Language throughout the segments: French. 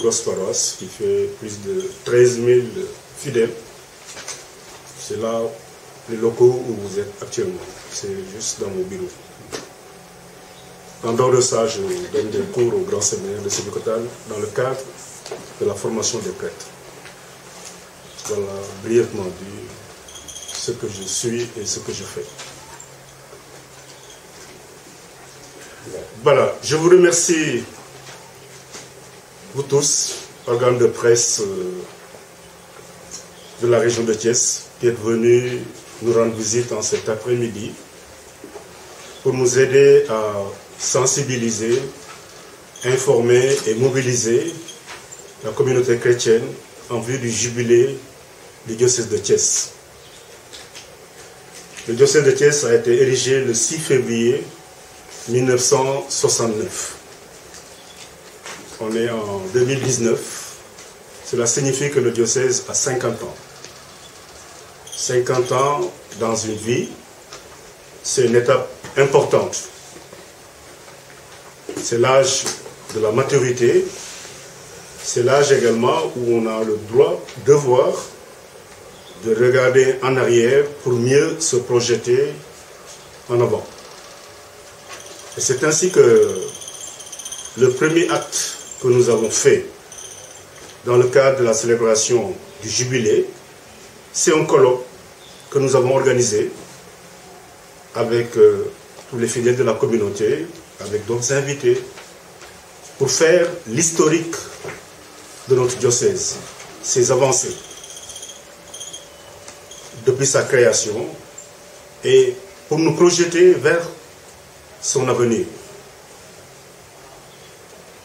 grosse paroisse qui fait plus de 13 000 fidèles. C'est là les locaux où vous êtes actuellement. C'est juste dans mon bureau. En dehors de ça, je donne des cours au grand séminaire de Sébikotane dans le cadre de la formation des prêtres. Voilà brièvement dit ce que je suis et ce que je fais. Voilà, je vous remercie, vous tous, organes de presse de la région de Thiès, qui êtes venus nous rendre visite en cet après-midi pour nous aider à sensibiliser, informer et mobiliser la communauté chrétienne en vue du jubilé du diocèse de Thiès. Le diocèse de Thiès a été érigé le 6 février 1969. On est en 2019. Cela signifie que le diocèse a 50 ans. 50 ans dans une vie, c'est une étape importante. C'est l'âge de la maturité. C'est l'âge également où on a le droit, devoir de regarder en arrière pour mieux se projeter en avant. Et c'est ainsi que le premier acte que nous avons fait dans le cadre de la célébration du jubilé, c'est un colloque que nous avons organisé avec tous les fidèles de la communauté, avec d'autres invités, pour faire l'historique de notre diocèse, ses avancées depuis sa création et pour nous projeter vers son avenir.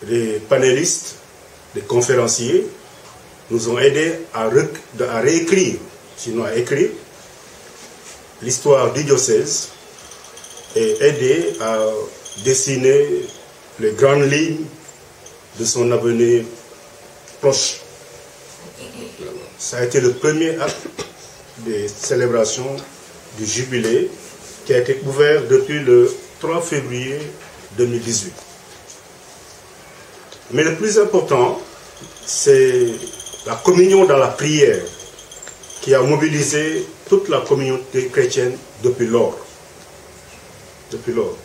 Les panélistes, les conférenciers nous ont aidés à réécrire, sinon à écrire, l'histoire du diocèse et aidés à dessiner les grandes lignes de son avenir proche. Ça a été le premier acte des célébrations du jubilé qui a été ouvert depuis le 3 février 2018. Mais le plus important, c'est la communion dans la prière qui a mobilisé toute la communauté chrétienne depuis lors. Depuis lors.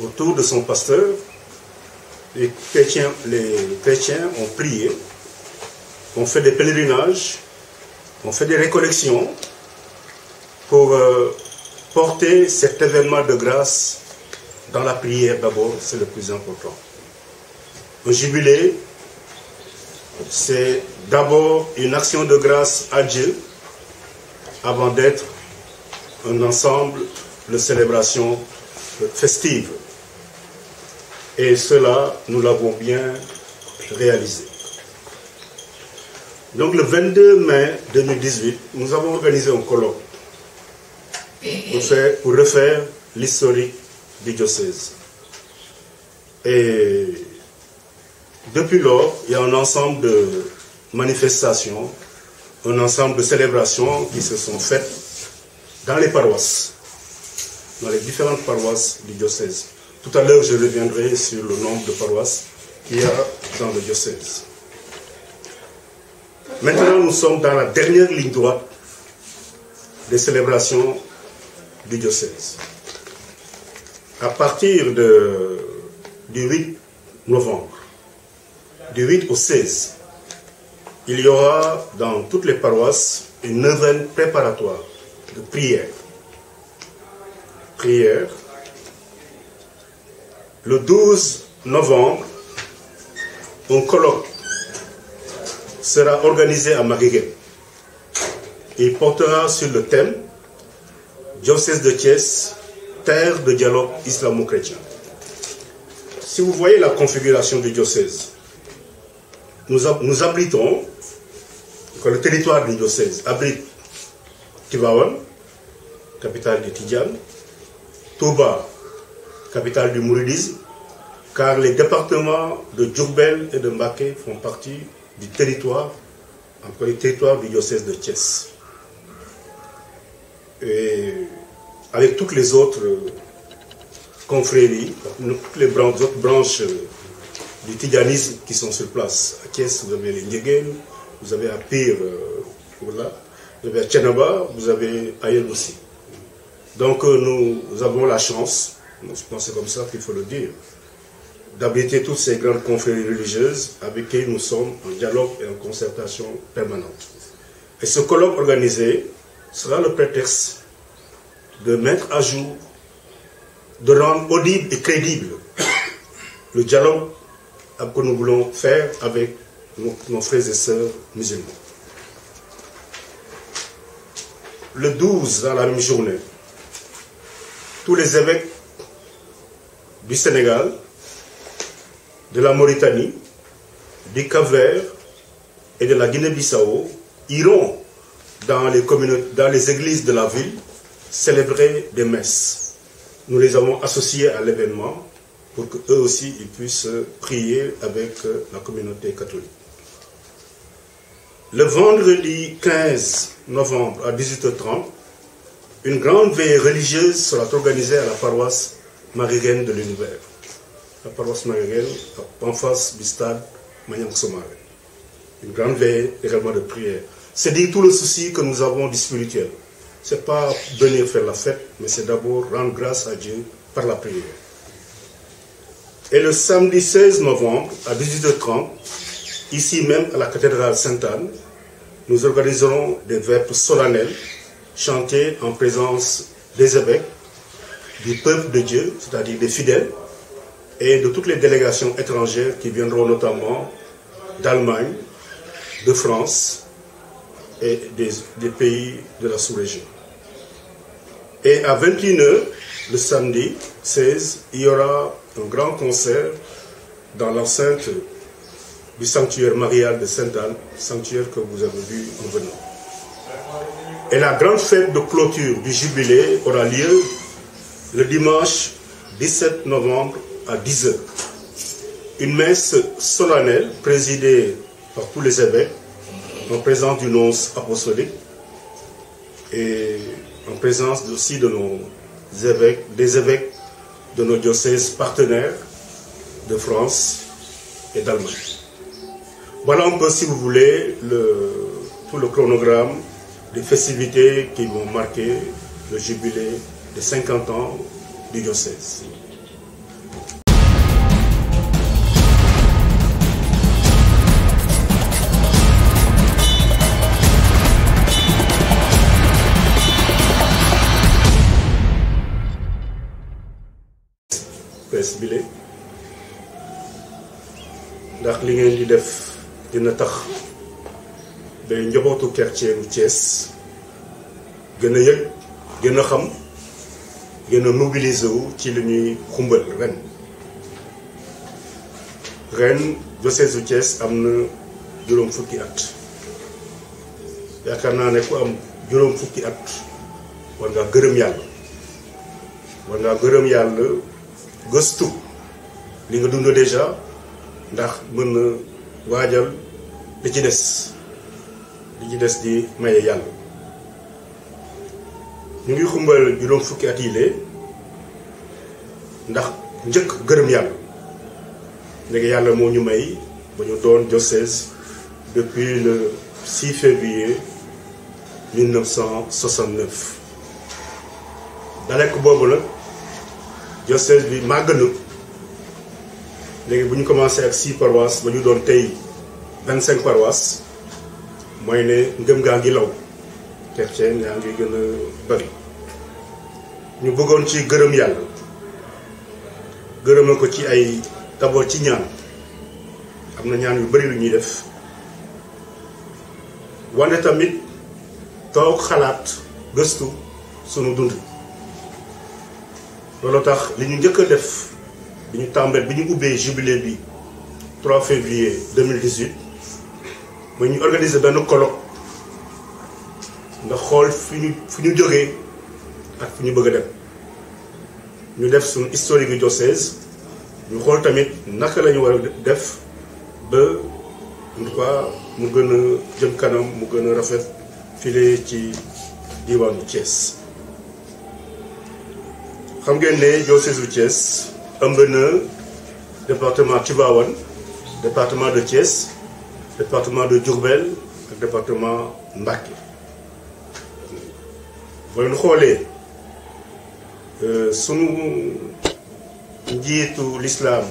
Autour de son pasteur, les chrétiens ont prié, ont fait des pèlerinages, ont fait des récollections pour porter cet événement de grâce dans la prière d'abord, c'est le plus important. Le jubilé, c'est d'abord une action de grâce à Dieu avant d'être un ensemble de célébrations festives. Et cela, nous l'avons bien réalisé. Donc le 22 mai 2018, nous avons organisé un colloque pour refaire l'historique du diocèse. Et depuis lors, il y a un ensemble de manifestations, un ensemble de célébrations qui se sont faites dans les paroisses, dans les différentes paroisses du diocèse. Tout à l'heure, je reviendrai sur le nombre de paroisses qu'il y a dans le diocèse. Maintenant, nous sommes dans la dernière ligne droite des célébrations du diocèse. À partir du 8 novembre, du 8 au 16, il y aura dans toutes les paroisses une neuvaine préparatoire de prière. Prière. Le 12 novembre, un colloque sera organisé à Maguiguem. Il portera sur le thème Diocèse de Thiès, terre de dialogue islamo-chrétien. Si vous voyez la configuration du diocèse, nous abritons, le territoire du diocèse abrite Tivaouane, capitale du Tidjane, Touba, capitale du Mouridisme, car les départements de Diourbel et de Mbacké font partie du territoire, en tout cas du territoire du diocèse de Thiès. Et avec toutes les autres confréries, toutes les autres branches du tidjanisme qui sont sur place. À Thiès, vous avez les Ndiéguènes, vous avez à Pire, voilà, vous avez à Thiénaba, vous avez ailleurs aussi. Donc nous avons la chance, je pense que c'est comme ça qu'il faut le dire, d'abriter toutes ces grandes confréries religieuses avec qui nous sommes en dialogue et en concertation permanente. Et ce colloque organisé sera le prétexte de mettre à jour, de rendre audible et crédible le dialogue que nous voulons faire avec nos frères et sœurs musulmans. Le 12, dans la même journée, tous les évêques du Sénégal, de la Mauritanie, du Cap-Vert et de la Guinée-Bissau iront dans les églises de la ville célébrer des messes. Nous les avons associés à l'événement pour qu'eux aussi ils puissent prier avec la communauté catholique. Le vendredi 15 novembre à 18h30, une grande veillée religieuse sera organisée à la paroisse Marie-Reine de l'Univers. La paroisse Marie-Reine en face du stade Maniang Somare. Une grande veillée également de prière. C'est dire tout le souci que nous avons du spirituel. Ce n'est pas venir faire la fête, mais c'est d'abord rendre grâce à Dieu par la prière. Et le samedi 16 novembre à 18h30, ici même à la cathédrale Sainte-Anne, nous organiserons des vêpres solennels chantés en présence des évêques, du peuple de Dieu, c'est-à-dire des fidèles, et de toutes les délégations étrangères qui viendront notamment d'Allemagne, de France et des pays de la sous-région. Et à 21h, le samedi 16, il y aura un grand concert dans l'enceinte du sanctuaire marial de Sainte-Anne, sanctuaire que vous avez vu en venant. Et la grande fête de clôture du jubilé aura lieu le dimanche 17 novembre à 10h. Une messe solennelle présidée par tous les évêques, en présence du nonce apostolique et en présence aussi de nos évêques, des évêques de nos diocèses partenaires de France et d'Allemagne. Voilà un peu, si vous voulez, tout le chronogramme des festivités qui vont marquer le jubilé de 50 ans du diocèse. presse bile ndax li ngeen di def dina tax ba njabootu chrétienu Thiès gën a yëg gën a xam gën a mobiliser wu ci li ñuy xumbal ren diocèse u Thiès am na juróom fukki at yaakaar naa ne ku am juróom fukki at war ngaa gërëm yàlla war ngaa gërëm yàlla gëstu li nga dund déjà ndax mën na waajal li ci des di maye yàlla ñu ngi xumbal juróom fukki at yi lee ndax njëkk gërëm yàlla léegi yàlla moo ñu may ba ñu doon diocèse depuis le 6 février 1969 dalek boobu nag diocèse bi màgg na léegi bu ñu commencé ak 6 paroisses ba ñu doon tey 25 paroisses mooy ne ngëm gaa ngi law chrétien yaa ngi gën a bari ñu bëggoon ci gërëm yàlla gërëma ko ci ay d'abord ci ñaan am na ñaan yu bari lu ñuy def wante tamit toog xalaat gëstu sunu dund loolu tax li ñu njëkk a def bi ñu tàmbali bi ñu ubbee jubilé bi 3 février 2018 mooy ñu organiser benn colloque ndax xool fi ñu jógee ak fi ñu bëgg a dem ñu def suñu historique yu diocèse ñu xool tamit naka la ñu war a def ba en tout cas mu gën a jëm kanam mu gën a rafet file ci diwaanu Thiès. xam ngeen ne diocèse bu Thiès ëmb na département Tivaouane département de Thiès, département de Diourbel ak département Mbacké. boo leen xoolee sunu njiitu l'islam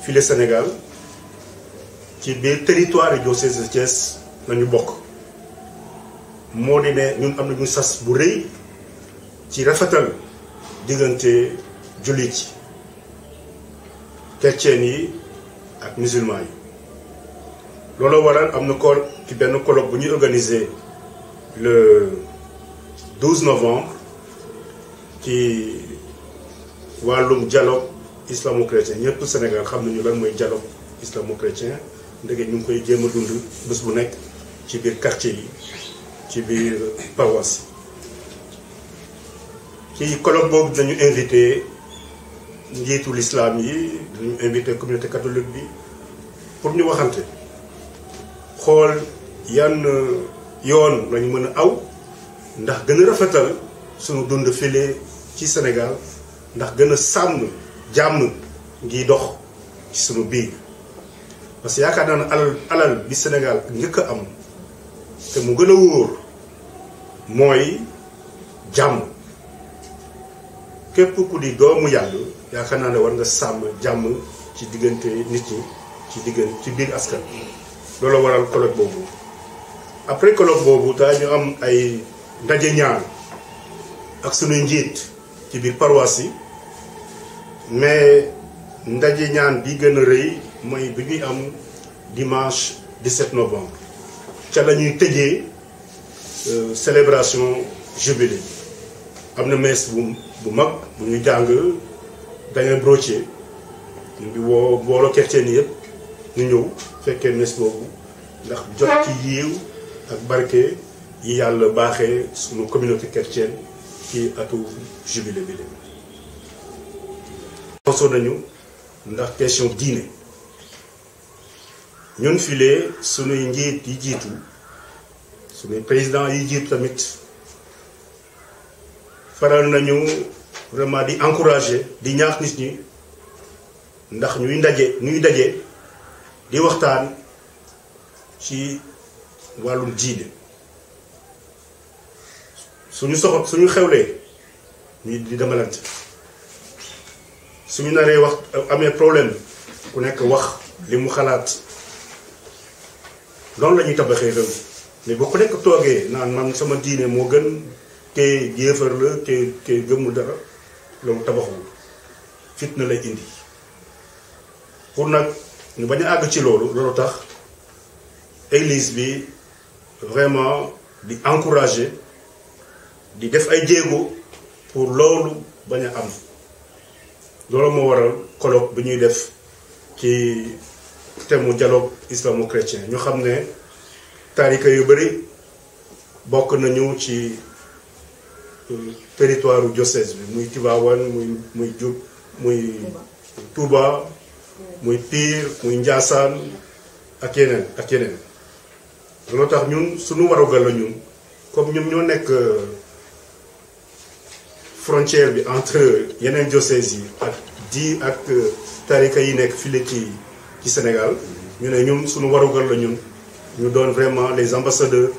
fii le Sénégal ci biir territoire yi diocèse de Thiès nañu bokk moo di ne ñun am nañu sas bu rëy ci rafetal diggante jullit yi chrétien yi ak musulman yi loolu waral am na ko ci benn colloque bu ñuy organiser le 12 novembre ci wàllum dialogue islamo-chrétien ñëpp Sénégal xam nañu lan mooy dialogue islamo-chrétien ndege ñu ngi koy jéem a dund bés bu nekk ci biir quartier yi ci biir paroisse yi ci colloque boobu dinañu invité njiitu l'islam yi dinañu invité communauté catholique bi pour ñu waxante xool yan yoon lañu mën a aw ndax gën a rafetal suñu dund file ci Sénégal ndax gën a sàmm jàmm ngi dox ci suñu biir parce que yaakaar naa ne alal bi Sénégal njëkk a am te mu gën a wóor mooy jàmm képp ku di doomu yàlla yaakaar naa ne war nga sàmm jàmm ci diggante nit ñi ci biir askan loolu waral colloque boobu. après colloque boobu daa ñu am ay ndaje ñaan ak sunuy njiit ci biir paroisse yi mais ndaje ñaan bi gën a rëy mooy bi ñuy am dimanche 17 novembre ca la ñuy tëjee célébration jubilé am na messe bu mag bu ñu jàng Daniel Brottier ñu ngi woo mbooloo chrétien yëpp ñu ñëw fekkee messe boobu ndax jot ci yiiw ak barke yi yàlla baaxee sunu communauté chrétienne ci atu jubilé bi léegi. soo nañu ndax question diine ñun filee sunuy njiit yi jiitu sunuy président yi jiitu tamit faral nañu vraiment di encourager di ñaax nit ñi ndax ñuy daje di waxtaan ci wàllum diine suñu xewlee ñu di demalante suñu naree wax amee problème ku nekk wax li mu xalaat loolu la ñuy tabaxee réew mais boo ku nekk toogee naan man sama diine moo gën te yéefar la te gëmul dara loolu tabaxul fitna lay indi pour nag ñu bañ a àgg ci loolu tax église bi vraiment di encourager di def ay jéego pour loolu bañ a am loolu moo waral colloque bi ñuy def ci thème mu dialogue islamo-chrétien ñu xam ne tarika yu bëri bokk nañu ci territoire u diocèse bi muy Tivaouane muy Touba muy Pire muy Ndiassane ak yeneen loolu tax ñun suñu warugal la ñun comme ñun ñoo nekk frontière bi entre yeneen diocèses yi ak tarika yi nekk fii ci Sénégal ñu ne ñun suñu warugal la ñun ñu doon vraiment les ambassadeurs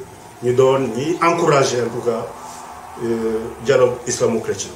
ñu doon ñi encourager en tout cas dialogue islamo-chrétien